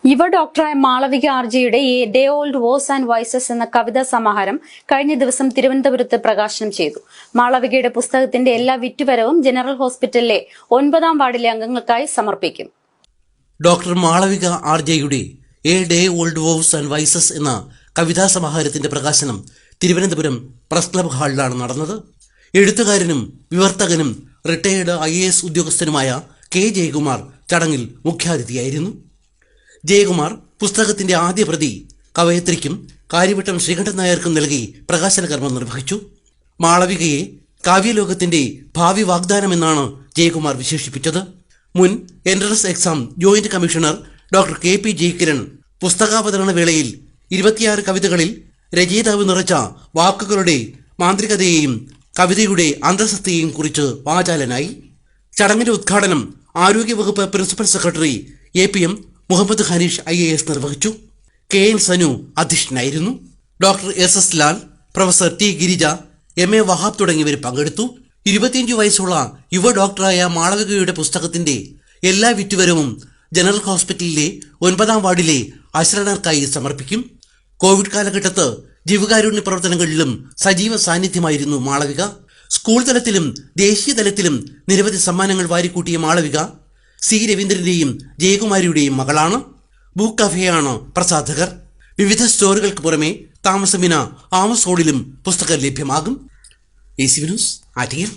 യുവ ഡോക്ടറായ മാളവിക ആർജയുടെ a day old woes and vices എന്ന കവിതാ സമാഹാരം കഴിഞ്ഞ ദിവസം തിരുവനന്തപുരത്ത് പ്രകാശനം ചെയ്തു. മാളവികയുടെ പുസ്തകത്തിന്റെ എല്ലാ വിറ്റുവരവും ജനറൽ ഹോസ്പിറ്റലിലെ 9-ാം വാർഡിലെ അംഗങ്ങൾക്കായി സമർപ്പിക്കും. ഡോക്ടർ മാളവിക ആർജയുടെ a day old woes and vices എന്ന കവിതാ സമാഹാരത്തിന്റെ പ്രകാശനം തിരുവനന്തപുരം പ്രസ് ക്ലബ് ഹാളിലാണ് നടന്നത്. എഴുത്തുകാരനും വിവർത്തകനും റിട്ടയേർഡ് IAS ഉദ്യോഗസ്ഥനുമായ കെ ജയകുമാർ ചടങ്ങിൽ മുഖ്യാതിഥിയായിരുന്നു. ജയകുമാർ പുസ്തകത്തിന്റെ ആദ്യ പ്രതി കവയത്രിക്കും കാര്യവട്ടം ശ്രീകണ്ഠൻ നായർക്കും നൽകി പ്രകാശന കർമ്മം നിർവഹിച്ചു. മാളവികയെ കാവ്യലോകത്തിന്റെ ഭാവി വാഗ്ദാനമെന്നാണ് ജയകുമാർ വിശേഷിപ്പിച്ചത്. മുൻ entrance exam joint commissioner doctor KP Jayakiran പുസ്തകാവതരണ വേളയിൽ 26 കവിതകളിൽ രചയിതാവ് നിറച്ച വാക്കുകളുടെ മാന്ത്രികതയെയും കവിതയുടെ അന്തഃസത്തയെയും കുറിച്ച് വാചാലനായി. ചടങ്ങിന്റെ ഉദ്ഘാടനം ആരോഗ്യവകുപ്പ് principal secretary APM Muhammad Haneesh IAS നിർവഹിച്ചു. KN സനു അധ്യക്ഷനായിരുന്നു. Doctor SS Lal, professor T Girija, MA Wahab തുടങ്ങിയവർ പങ്കെടുത്തു. 25 വയസ്സുള്ള യുവ ഡോക്ടറായ മാളവികയുടെ പുസ്തകത്തിന്റെ എല്ലാ വിറ്റുവരവും ജനറൽ ഹോസ്പിറ്റലിലെ 9-ാം വാർഡിലെ അശരണർക്കായി സമർപ്പിക്കും. കോവിഡ് കാലഘട്ടത്ത് ജീവകാരുണ്യ പ്രവർത്തനങ്ങളിലും സജീവ സാന്നിധ്യമായിരുന്നു മാളവിക. സ്കൂൾ തലത്തിലും ദേശീയ തലത്തിലും നിരവധി സമ്മാനങ്ങൾ വാരിക്കൂട്ടിയ മാളവിക C രവീന്ദ്രന്റെയും ജയകുമാരിയുടെയും മകളാണ്. ബുക്ക് കഫേയാണ് പ്രസാധകർ. വിവിധ സ്റ്റോറുകൾക്ക് പുറമെ താമസമിന ആമസോണിലും പുസ്തകം ലഭ്യമാകും. AC news Attingal.